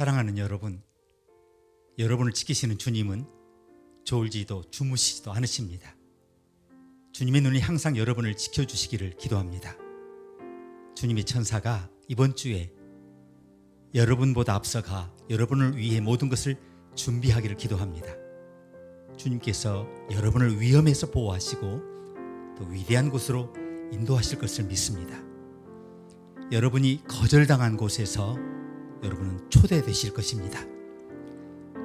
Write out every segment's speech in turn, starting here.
사랑하는 여러분, 여러분을 지키시는 주님은 졸지도 주무시지도 않으십니다. 주님의 눈이 항상 여러분을 지켜주시기를 기도합니다. 주님의 천사가 이번 주에 여러분보다 앞서가 여러분을 위해 모든 것을 준비하기를 기도합니다. 주님께서 여러분을 위험에서 보호하시고 또 위대한 곳으로 인도하실 것을 믿습니다. 여러분이 거절당한 곳에서 여러분은 초대되실 것입니다.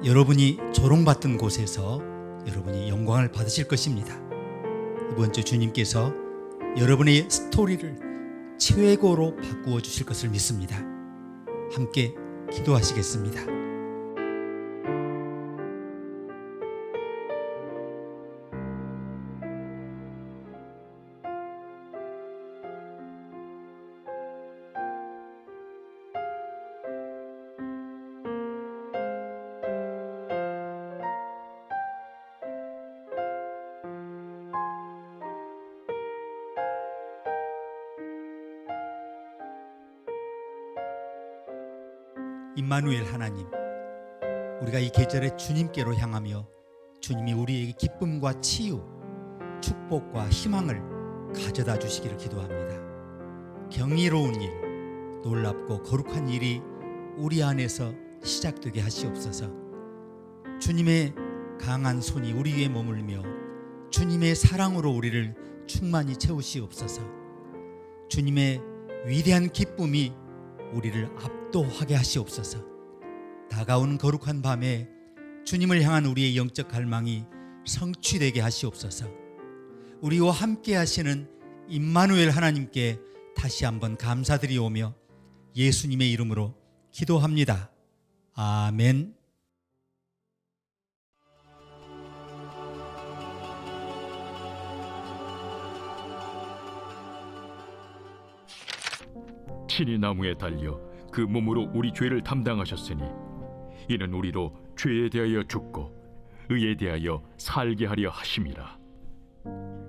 여러분이 조롱받던 곳에서 여러분이 영광을 받으실 것입니다. 이번 주 주님께서 여러분의 스토리를 최고로 바꾸어 주실 것을 믿습니다. 함께 기도하시겠습니다. 임마누엘 하나님, 우리가 이 계절에 주님께로 향하며 주님이 우리에게 기쁨과 치유, 축복과 희망을 가져다 주시기를 기도합니다. 경이로운 일, 놀랍고 거룩한 일이 우리 안에서 시작되게 하시옵소서. 주님의 강한 손이 우리 위에 머물며 주님의 사랑으로 우리를 충만히 채우시옵소서. 주님의 위대한 기쁨이 우리를 압도하게 하시옵소서. 다가오는 거룩한 밤에 주님을 향한 우리의 영적 갈망이 성취되게 하시옵소서. 우리와 함께 하시는 임마누엘 하나님께 다시 한번 감사드리오며 예수님의 이름으로 기도합니다. 아멘. 친히 나무에 달려 그 몸으로 우리 죄를 담당하셨으니 이는 우리로 죄에 대하여 죽고 의에 대하여 살게 하려 하심이라.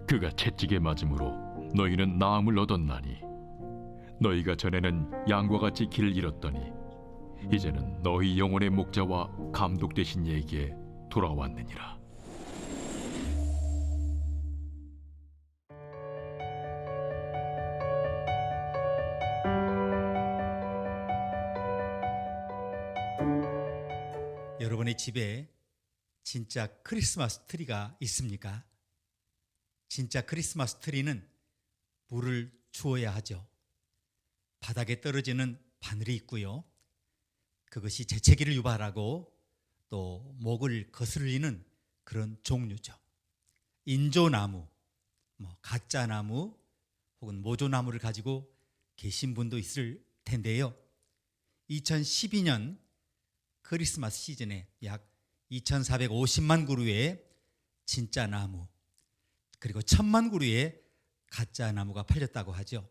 그가 채찍에 맞음으로 너희는 나음을 얻었나니 너희가 전에는 양과 같이 길을 잃었더니 이제는 너희 영혼의 목자와 감독 되신 이에게 돌아왔느니라. 여러분의 집에 진짜 크리스마스 트리가 있습니까? 진짜 크리스마스 트리는 물을 주어야 하죠. 바닥에 떨어지는 바늘이 있고요. 그것이 재채기를 유발하고 또 목을 거슬리는 그런 종류죠. 인조나무, 가짜나무 혹은 모조나무를 가지고 계신 분도 있을 텐데요. 2012년 크리스마스 시즌에 약 2,450만 그루의 진짜 나무 그리고 1,000만 그루의 가짜 나무가 팔렸다고 하죠.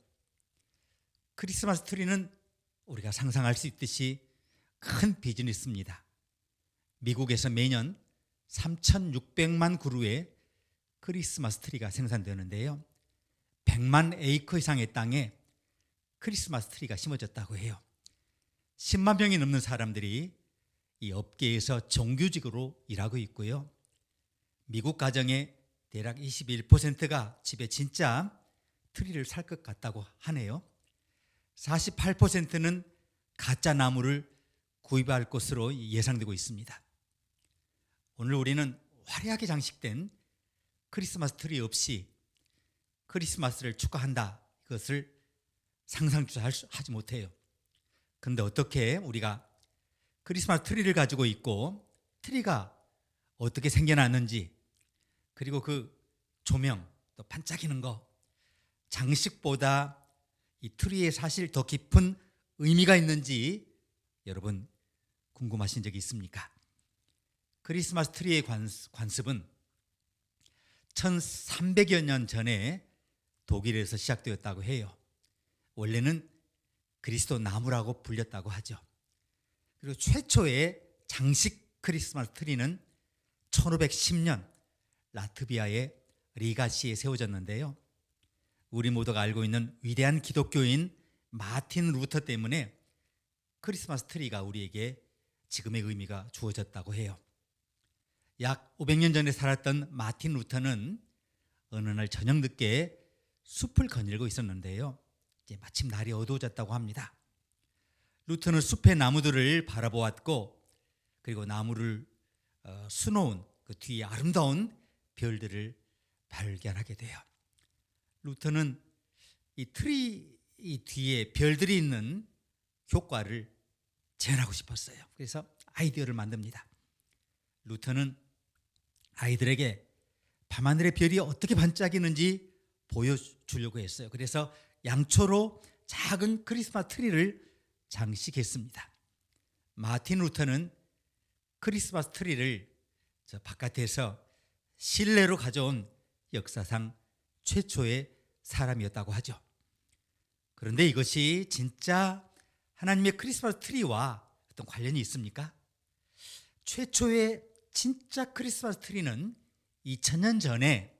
크리스마스 트리는 우리가 상상할 수 있듯이 큰 비즈니스입니다. 미국에서 매년 3,600만 그루의 크리스마스 트리가 생산되는데요. 100만 에이커 이상의 땅에 크리스마스 트리가 심어졌다고 해요. 10만 명이 넘는 사람들이 이 업계에서 정규직으로 일하고 있고요. 미국 가정의 대략 21%가 집에 진짜 트리를 살 것 같다고 하네요. 48%는 가짜 나무를 구입할 것으로 예상되고 있습니다. 오늘 우리는 화려하게 장식된 크리스마스 트리 없이 크리스마스를 축하한다. 이것을 상상조차 하지 못해요. 그런데 어떻게 우리가 크리스마스 트리를 가지고 있고 트리가 어떻게 생겨났는지 그리고 그 조명 또 반짝이는 거 장식보다 이 트리에 사실 더 깊은 의미가 있는지 여러분 궁금하신 적이 있습니까? 크리스마스 트리의 관습은 1300여 년 전에 독일에서 시작되었다고 해요. 원래는 그리스도 나무라고 불렸다고 하죠. 그리고 최초의 장식 크리스마스 트리는 1510년 라트비아의 리가시에 세워졌는데요. 우리 모두가 알고 있는 위대한 기독교인 마틴 루터 때문에 크리스마스 트리가 우리에게 지금의 의미가 주어졌다고 해요. 약 500년 전에 살았던 마틴 루터는 어느 날 저녁 늦게 숲을 거닐고 있었는데요. 이제 마침 날이 어두워졌다고 합니다. 루터는 숲의 나무들을 바라보았고, 그리고 나무를 수놓은 그 뒤에 아름다운 별들을 발견하게 돼요. 루터는 이 트리 뒤에 별들이 있는 효과를 재현하고 싶었어요. 그래서 아이디어를 만듭니다. 루터는 아이들에게 밤하늘의 별이 어떻게 반짝이는지 보여주려고 했어요. 그래서 양초로 작은 크리스마스 트리를 장식했습니다. 마틴 루터는 크리스마스 트리를 저 바깥에서 실내로 가져온 역사상 최초의 사람이었다고 하죠. 그런데 이것이 진짜 하나님의 크리스마스 트리와 어떤 관련이 있습니까? 최초의 진짜 크리스마스 트리는 2000년 전에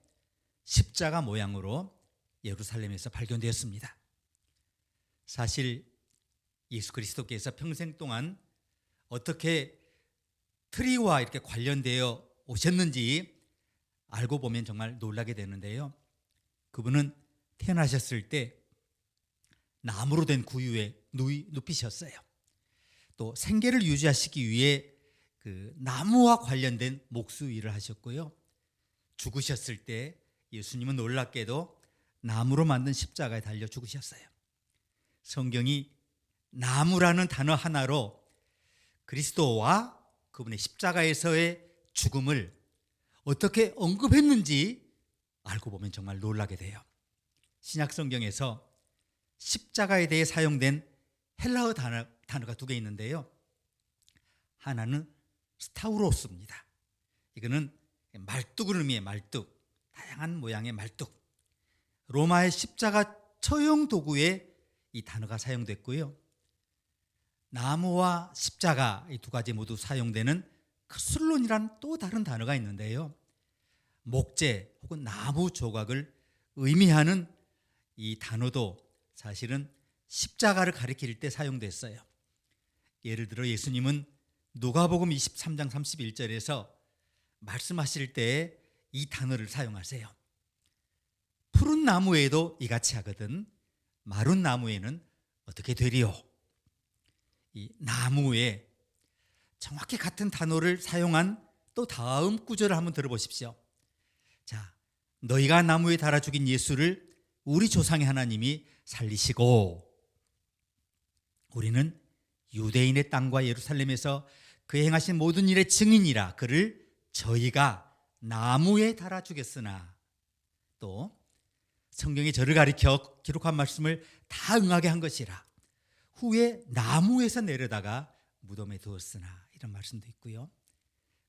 십자가 모양으로 예루살렘에서 발견되었습니다. 사실 예수 그리스도께서 평생 동안 어떻게 트리와 이렇게 관련되어 오셨는지 알고 보면 정말 놀라게 되는데요. 그분은 태어나셨을 때 나무로 된 구유에 눕히셨어요. 또 생계를 유지하시기 위해 그 나무와 관련된 목수 일을 하셨고요. 죽으셨을 때 예수님은 놀랍게도 나무로 만든 십자가에 달려 죽으셨어요. 성경이 나무라는 단어 하나로 그리스도와 그분의 십자가에서의 죽음을 어떻게 언급했는지 알고 보면 정말 놀라게 돼요. 신약 성경에서 십자가에 대해 사용된 헬라어 단어가 두 개 있는데요. 하나는 스타우로스입니다. 이거는 말뚝을 의미해요. 말뚝, 다양한 모양의 말뚝. 로마의 십자가 처형 도구에 이 단어가 사용됐고요. 나무와 십자가 이 두 가지 모두 사용되는 크술론이란 또 다른 단어가 있는데요. 목재 혹은 나무 조각을 의미하는 이 단어도 사실은 십자가를 가리킬 때 사용됐어요. 예를 들어 예수님은 누가복음 23장 31절에서 말씀하실 때 이 단어를 사용하세요. 푸른 나무에도 이같이 하거든 마른 나무에는 어떻게 되리요? 이 나무에 정확히 같은 단어를 사용한 또 다음 구절을 한번 들어보십시오. 자, 너희가 나무에 달아 죽인 예수를 우리 조상의 하나님이 살리시고 우리는 유대인의 땅과 예루살렘에서 그 행하신 모든 일의 증인이라 그를 저희가 나무에 달아 죽였으나 또 성경이 저를 가리켜 기록한 말씀을 다 응하게 한 것이라 후에 나무에서 내려다가 무덤에 두었으나 이런 말씀도 있고요.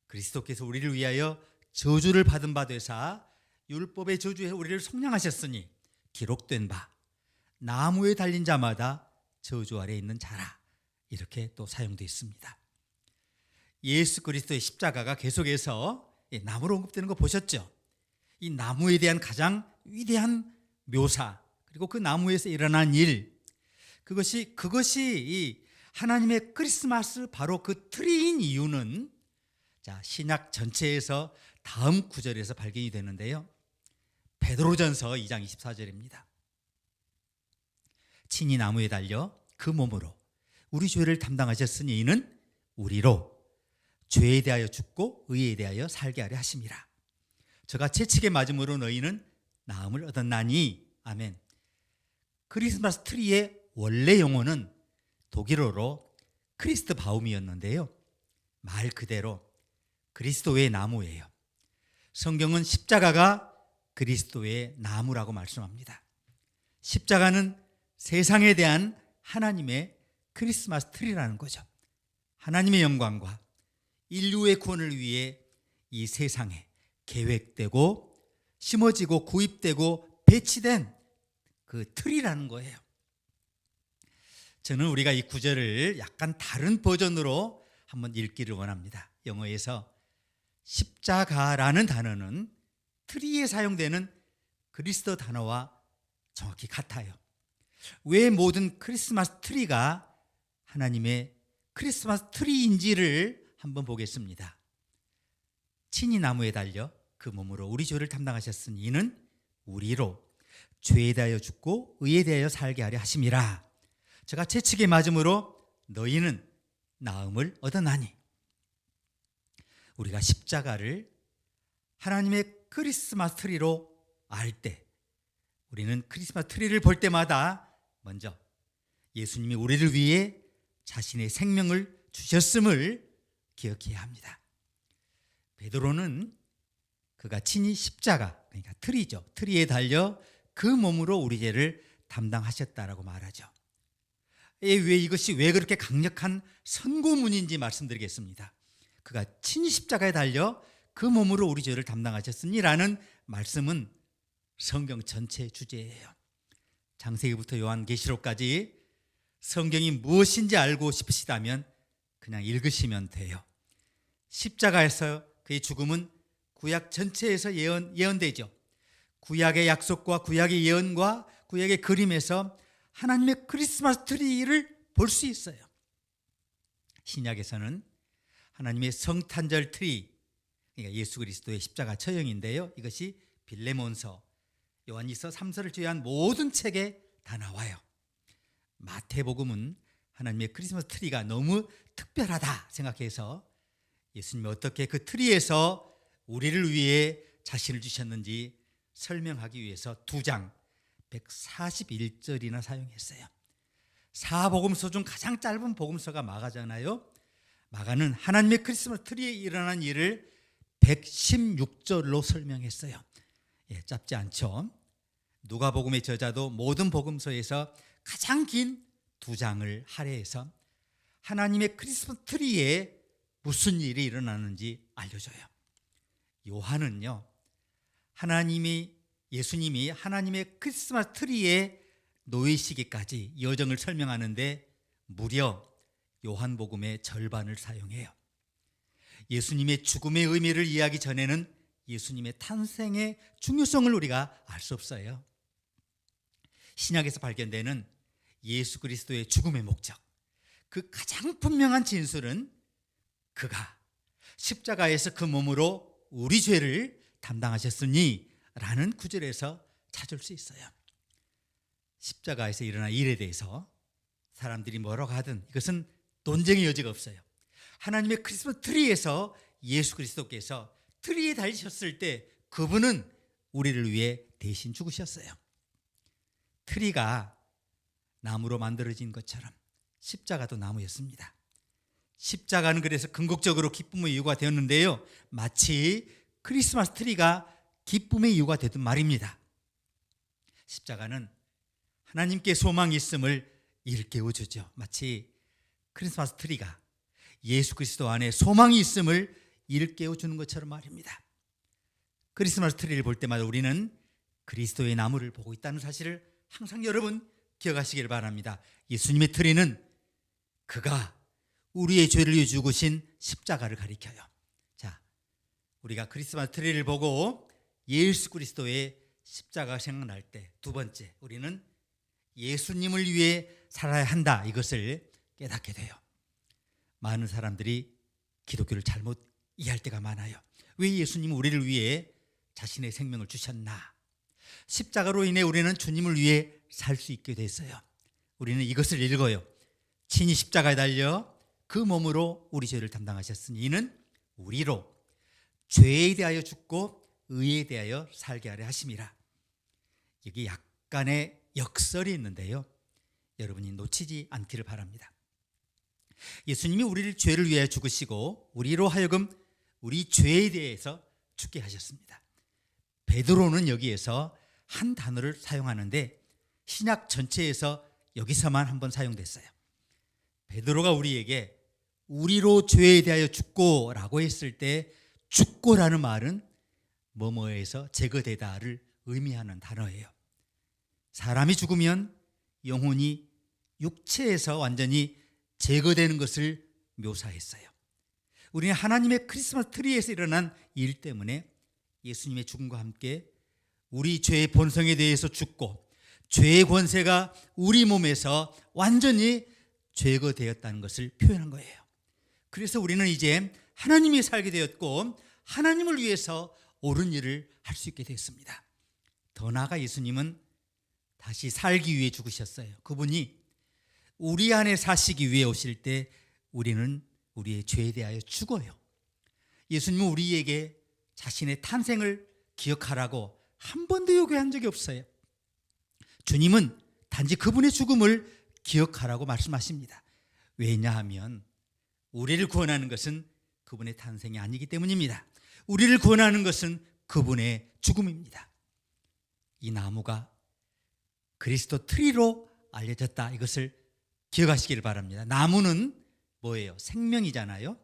그리스도께서 우리를 위하여 저주를 받은 바 되사 율법의 저주에 우리를 속량하셨으니 기록된 바 나무에 달린 자마다 저주 아래 있는 자라 이렇게 또 사용되어 있습니다. 예수 그리스도의 십자가가 계속해서 나무로 언급되는 거 보셨죠? 이 나무에 대한 가장 위대한 묘사 그리고 그 나무에서 일어난 일 그것이 이 하나님의 크리스마스 바로 그 트리인 이유는 자 신약 전체에서 다음 구절에서 발견이 되는데요. 베드로전서 2장 24절입니다. 친히 나무에 달려 그 몸으로 우리 죄를 담당하셨으니 이는 우리로 죄에 대하여 죽고 의에 대하여 살게 하려 하심이라. 저가 채찍에 맞음으로 너희는 나음을 얻었나니 아멘. 크리스마스 트리의 원래 용어는 독일어로 크리스트 바움이었는데요. 말 그대로 그리스도의 나무예요. 성경은 십자가가 그리스도의 나무라고 말씀합니다. 십자가는 세상에 대한 하나님의 크리스마스 트리라는 거죠. 하나님의 영광과 인류의 구원을 위해 이 세상에 계획되고 심어지고 구입되고 배치된 그 트리라는 거예요. 저는 우리가 이 구절을 약간 다른 버전으로 한번 읽기를 원합니다. 영어에서 십자가라는 단어는 트리에 사용되는 그리스도 단어와 정확히 같아요. 왜 모든 크리스마스 트리가 하나님의 크리스마스 트리인지를 한번 보겠습니다. 친히 나무에 달려 그 몸으로 우리 죄를 담당하셨으니 이는 우리로 죄에 대하여 죽고 의에 대하여 살게 하려 하심이라. 제가 채찍에 맞음으로 너희는 나음을 얻어나니. 우리가 십자가를 하나님의 크리스마스 트리로 알 때, 우리는 크리스마스 트리를 볼 때마다 먼저 예수님이 우리를 위해 자신의 생명을 주셨음을 기억해야 합니다. 베드로는 그가 친히 십자가, 그러니까 트리죠, 트리에 달려 그 몸으로 우리 죄를 담당하셨다라고 말하죠. 왜 이것이 왜 그렇게 강력한 선고문인지 말씀드리겠습니다. 그가 친히 십자가에 달려 그 몸으로 우리 죄를 담당하셨으니라는 말씀은 성경 전체의 주제예요. 창세기부터 요한계시록까지 성경이 무엇인지 알고 싶으시다면 그냥 읽으시면 돼요. 십자가에서 그의 죽음은 구약 전체에서 예언되죠. 구약의 약속과 구약의 예언과 구약의 그림에서 하나님의 크리스마스 트리를 볼 수 있어요. 신약에서는 하나님의 성탄절 트리, 그러니까 예수 그리스도의 십자가 처형인데요, 이것이 빌레몬서, 요한일서 3서를 제외한 모든 책에 다 나와요. 마태복음은 하나님의 크리스마스 트리가 너무 특별하다 생각해서 예수님이 어떻게 그 트리에서 우리를 위해 자신을 주셨는지 설명하기 위해서 2장 141절이나 사용했어요. 사복음서 중 가장 짧은 복음서가 마가잖아요. 마가는 하나님의 크리스마스 트리에 일어난 일을 116절로 설명했어요. 짧지 않죠? 누가복음의 저자도 모든 복음서에서 가장 긴 2장을 할애해서 하나님의 크리스마스 트리에 무슨 일이 일어나는지 알려줘요. 요한은요, 예수님이 하나님의 크리스마스 트리에 놓이시기까지 여정을 설명하는데 무려 요한복음의 절반을 사용해요. 예수님의 죽음의 의미를 이해하기 전에는 예수님의 탄생의 중요성을 우리가 알 수 없어요. 신약에서 발견되는 예수 그리스도의 죽음의 목적, 그 가장 분명한 진술은 그가 십자가에서 그 몸으로 우리 죄를 담당하셨으니 라는 구절에서 찾을 수 있어요. 십자가에서 일어난 일에 대해서 사람들이 뭐라고 하든 이것은 논쟁의 여지가 없어요. 하나님의 크리스마스 트리에서 예수 그리스도께서 트리에 달리셨을 때 그분은 우리를 위해 대신 죽으셨어요. 트리가 나무로 만들어진 것처럼 십자가도 나무였습니다. 십자가는 그래서 궁극적으로 기쁨의 이유가 되었는데요, 마치 크리스마스 트리가 기쁨의 이유가 되듯 말입니다. 십자가는 하나님께 소망이 있음을 일깨워주죠. 마치 크리스마스 트리가 예수 그리스도 안에 소망이 있음을 일깨워주는 것처럼 말입니다. 크리스마스 트리를 볼 때마다 우리는 그리스도의 나무를 보고 있다는 사실을 항상 여러분 기억하시길 바랍니다. 예수님의 트리는 그가 우리의 죄를 위해 죽으신 십자가를 가리켜요. 자, 우리가 크리스마스 트리를 보고 예수 그리스도의 십자가가 생각날 때 두 번째, 우리는 예수님을 위해 살아야 한다, 이것을 깨닫게 돼요. 많은 사람들이 기독교를 잘못 이해할 때가 많아요. 왜 예수님은 우리를 위해 자신의 생명을 주셨나? 십자가로 인해 우리는 주님을 위해 살 수 있게 됐어요. 우리는 이것을 읽어요. 친히 십자가에 달려 그 몸으로 우리 죄를 담당하셨으니 이는 우리로 죄에 대하여 죽고 의에 대하여 살게 하려 하심이라. 여기 약간의 역설이 있는데요, 여러분이 놓치지 않기를 바랍니다. 예수님이 우리를 죄를 위하여 죽으시고 우리로 하여금 우리 죄에 대해서 죽게 하셨습니다. 베드로는 여기에서 한 단어를 사용하는데 신약 전체에서 여기서만 한번 사용됐어요. 베드로가 우리에게 우리로 죄에 대하여 죽고 라고 했을 때 죽고라는 말은 뭐뭐에서 제거되다를 의미하는 단어예요. 사람이 죽으면 영혼이 육체에서 완전히 제거되는 것을 묘사했어요. 우리는 하나님의 크리스마스 트리에서 일어난 일 때문에 예수님의 죽음과 함께 우리 죄의 본성에 대해서 죽고 죄의 권세가 우리 몸에서 완전히 제거되었다는 것을 표현한 거예요. 그래서 우리는 이제 하나님이 살게 되었고 하나님을 위해서 옳은 일을 할 수 있게 되었습니다. 더 나아가 예수님은 다시 살기 위해 죽으셨어요. 그분이 우리 안에 사시기 위해 오실 때 우리는 우리의 죄에 대하여 죽어요. 예수님은 우리에게 자신의 탄생을 기억하라고 한 번도 요구한 적이 없어요. 주님은 단지 그분의 죽음을 기억하라고 말씀하십니다. 왜냐하면 우리를 구원하는 것은 그분의 탄생이 아니기 때문입니다. 우리를 구원하는 것은 그분의 죽음입니다. 이 나무가 그리스도 트리로 알려졌다, 이것을 기억하시기를 바랍니다. 나무는 뭐예요? 생명이잖아요.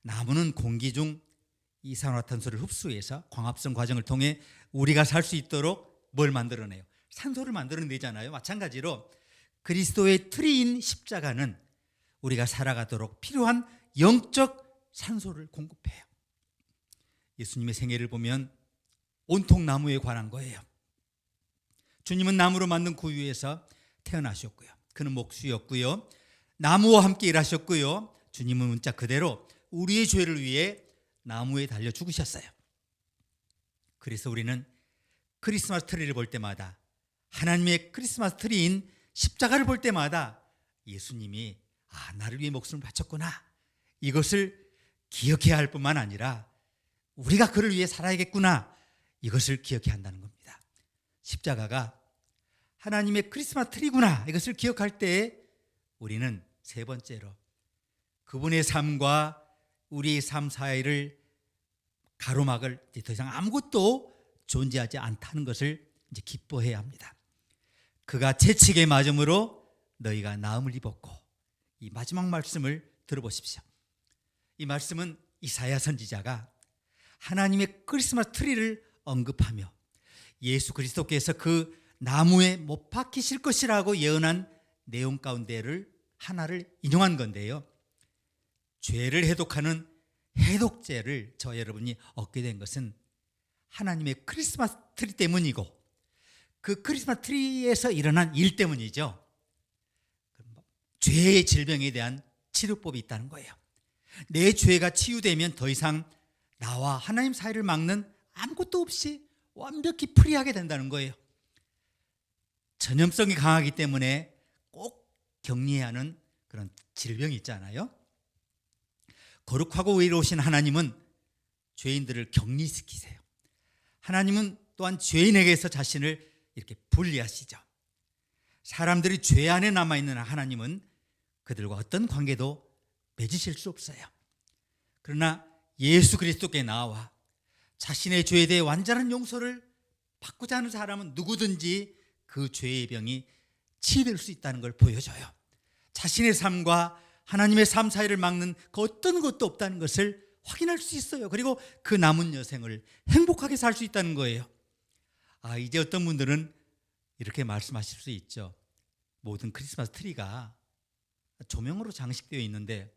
나무는 공기 중 이산화탄소를 흡수해서 광합성 과정을 통해 우리가 살 수 있도록 뭘 만들어내요? 산소를 만들어내잖아요. 마찬가지로 그리스도의 트리인 십자가는 우리가 살아가도록 필요한 영적 산소를 공급해요. 예수님의 생애를 보면 온통 나무에 관한 거예요. 주님은 나무로 만든 구유에서 태어나셨고요. 그는 목수였고요. 나무와 함께 일하셨고요. 주님은 문자 그대로 우리의 죄를 위해 나무에 달려 죽으셨어요. 그래서 우리는 크리스마스 트리를 볼 때마다, 하나님의 크리스마스 트리인 십자가를 볼 때마다 예수님이 나를 위해 목숨을 바쳤구나, 이것을 기억해야 할 뿐만 아니라 우리가 그를 위해 살아야겠구나, 이것을 기억해야 한다는 겁니다. 십자가가 하나님의 크리스마스 트리구나, 이것을 기억할 때 우리는 세 번째로 그분의 삶과 우리의 삶 사이를 가로막을 더 이상 아무것도 존재하지 않다는 것을 이제 기뻐해야 합니다. 그가 채찍에 맞음으로 너희가 나음을 입었고, 이 마지막 말씀을 들어보십시오. 이 말씀은 이사야 선지자가 하나님의 크리스마스 트리를 언급하며 예수 그리스도께서 그 나무에 못 박히실 것이라고 예언한 내용 가운데를 하나를 인용한 건데요. 죄를 해독하는 해독제를 저 여러분이 얻게 된 것은 하나님의 크리스마스 트리 때문이고, 그 크리스마스 트리에서 일어난 일 때문이죠. 죄의 질병에 대한 치료법이 있다는 거예요. 내 죄가 치유되면 더 이상 나와 하나님 사이를 막는 아무것도 없이 완벽히 프리하게 된다는 거예요. 전염성이 강하기 때문에 꼭 격리해야 하는 그런 질병이 있잖아요. 거룩하고 의로우신 하나님은 죄인들을 격리시키세요. 하나님은 또한 죄인에게서 자신을 이렇게 분리하시죠. 사람들이 죄 안에 남아있는 하나님은 그들과 어떤 관계도 맺으실 수 없어요. 그러나 예수 그리스도께 나와 자신의 죄에 대해 완전한 용서를 받고자 하는 사람은 누구든지 그 죄의 병이 치유될 수 있다는 걸 보여줘요. 자신의 삶과 하나님의 삶 사이를 막는 그 어떤 것도 없다는 것을 확인할 수 있어요. 그리고 그 남은 여생을 행복하게 살 수 있다는 거예요. 이제 어떤 분들은 이렇게 말씀하실 수 있죠. 모든 크리스마스 트리가 조명으로 장식되어 있는데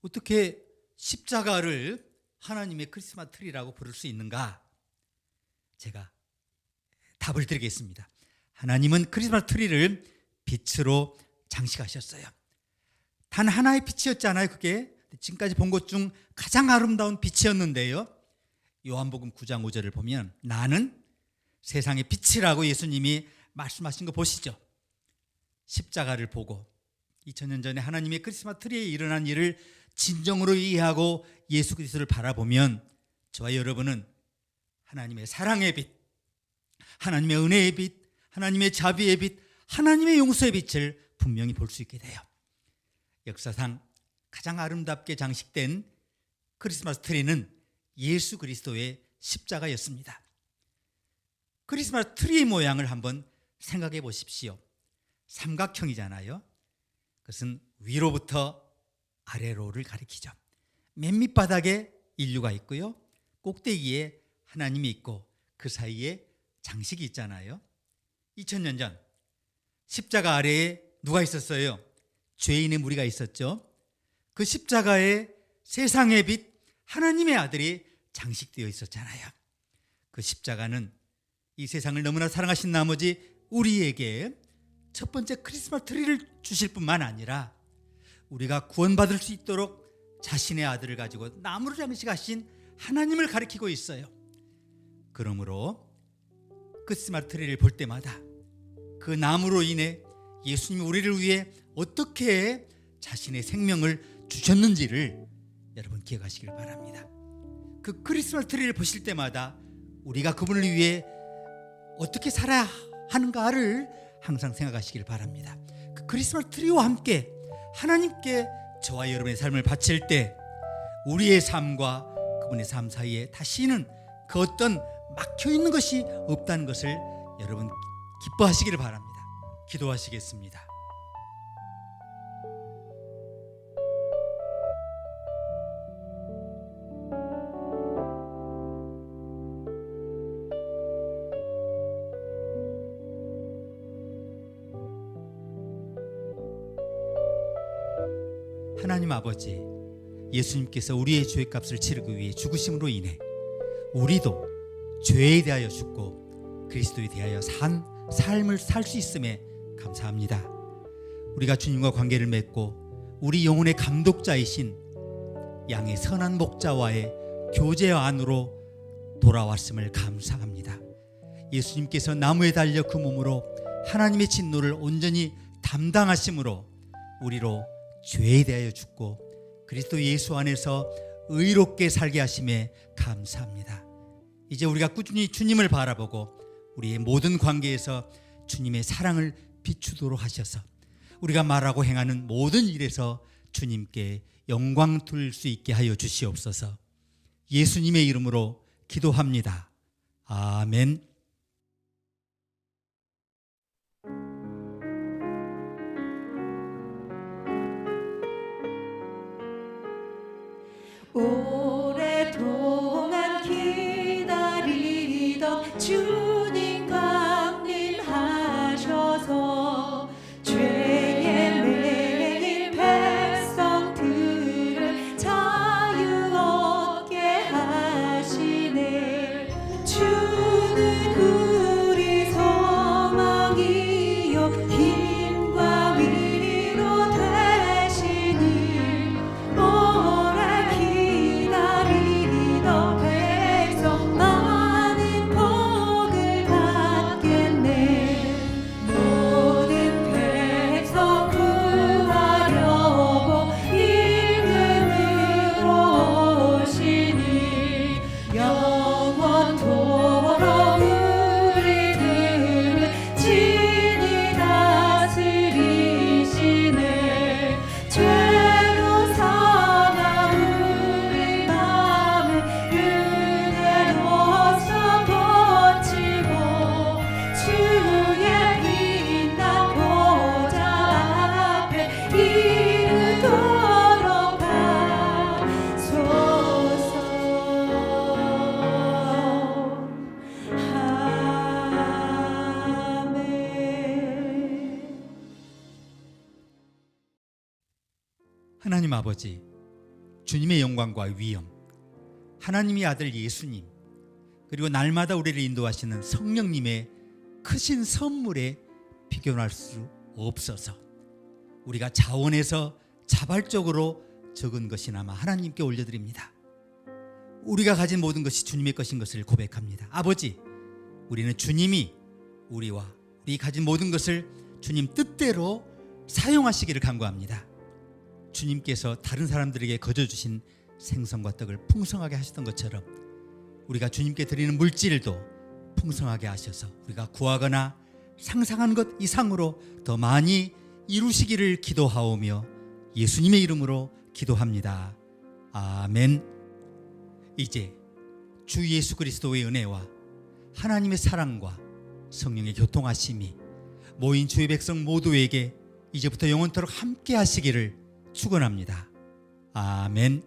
어떻게 십자가를 하나님의 크리스마스 트리라고 부를 수 있는가? 제가 답을 드리겠습니다. 하나님은 크리스마스 트리를 빛으로 장식하셨어요. 단 하나의 빛이었잖아요. 그게 지금까지 본 것 중 가장 아름다운 빛이었는데요. 요한복음 9장 5절을 보면 나는 세상의 빛이라고 예수님이 말씀하신 거 보시죠. 십자가를 보고 2000년 전에 하나님의 크리스마스 트리에 일어난 일을 진정으로 이해하고 예수 그리스도를 바라보면 저와 여러분은 하나님의 사랑의 빛, 하나님의 은혜의 빛, 하나님의 자비의 빛, 하나님의 용서의 빛을 분명히 볼 수 있게 돼요. 역사상 가장 아름답게 장식된 크리스마스 트리는 예수 그리스도의 십자가였습니다. 크리스마스 트리의 모양을 한번 생각해 보십시오. 삼각형이잖아요. 그것은 위로부터 아래로를 가리키죠. 맨 밑바닥에 인류가 있고요, 꼭대기에 하나님이 있고 그 사이에 장식이 있잖아요. 2000년 전 십자가 아래에 누가 있었어요? 죄인의 무리가 있었죠. 그 십자가에 세상의 빛 하나님의 아들이 장식되어 있었잖아요. 그 십자가는 이 세상을 너무나 사랑하신 나머지 우리에게 첫 번째 크리스마스 트리를 주실 뿐만 아니라 우리가 구원받을 수 있도록 자신의 아들을 가지고 나무로 장식하신 하나님을 가리키고 있어요. 그러므로 크리스마스 트리를 볼 때마다 그 나무로 인해 예수님이 우리를 위해 어떻게 자신의 생명을 주셨는지를 여러분 기억하시길 바랍니다. 그 크리스마스 트리를 보실 때마다 우리가 그분을 위해 어떻게 살아야 하는가를 항상 생각하시길 바랍니다. 그 크리스마스 트리와 함께 하나님께 저와 여러분의 삶을 바칠 때 우리의 삶과 그분의 삶 사이에 다시는 그 어떤 막혀있는 것이 없다는 것을 여러분 기뻐하시기를 바랍니다. 기도하시겠습니다. 하나님 아버지, 예수님께서 우리의 죄의 값을 치르기 위해 죽으심으로 인해 우리도 죄에 대하여 죽고 그리스도에 대하여 산 삶을 살 수 있음에 감사합니다. 우리가 주님과 관계를 맺고 우리 영혼의 감독자이신 양의 선한 목자와의 교제 안으로 돌아왔음을 감사합니다. 예수님께서 나무에 달려 그 몸으로 하나님의 진노를 온전히 담당하심으로 우리로 죄에 대하여 죽고 그리스도 예수 안에서 의롭게 살게 하심에 감사합니다. 이제 우리가 꾸준히 주님을 바라보고 우리의 모든 관계에서 주님의 사랑을 비추도록 하셔서 우리가 말하고 행하는 모든 일에서 주님께 영광 돌릴 수 있게 하여 주시옵소서. 예수님의 이름으로 기도합니다. 아멘. 오랫동안 기다리던 주님 강림하셔서 죄에 매일 백성들을 자유 얻게 하시네. 주는 우리 소망이요 힘과 위로 되시니 오래 기다리던 백성 많은 복을 받겠네. 모든 백성 구하려고 일금으로 오시니 영원토록 우리들을 친히 다스리시네. 죄로 사나 우리 맘을 은혜로서 고치고 주의 빛난 보좌 앞에 이르도록 하소서. 아멘. 하나님 아버지, 주님의 영광과 위엄, 하나님의 아들 예수님, 그리고 날마다 우리를 인도하시는 성령님의 크신 선물에 비교할 수 없어서 우리가 자원해서 자발적으로 적은 것이나마 하나님께 올려드립니다. 우리가 가진 모든 것이 주님의 것인 것을 고백합니다. 아버지, 우리는 주님이 우리 가진 모든 것을 주님 뜻대로 사용하시기를 간구합니다. 주님께서 다른 사람들에게 거저주신 생선과 떡을 풍성하게 하셨던 것처럼 우리가 주님께 드리는 물질도 풍성하게 하셔서 우리가 구하거나 상상한 것 이상으로 더 많이 이루시기를 기도하오며 예수님의 이름으로 기도합니다. 아멘. 이제 주 예수 그리스도의 은혜와 하나님의 사랑과 성령의 교통하심이 모인 주의 백성 모두에게 이제부터 영원토록 함께 하시기를 축원합니다. 아멘.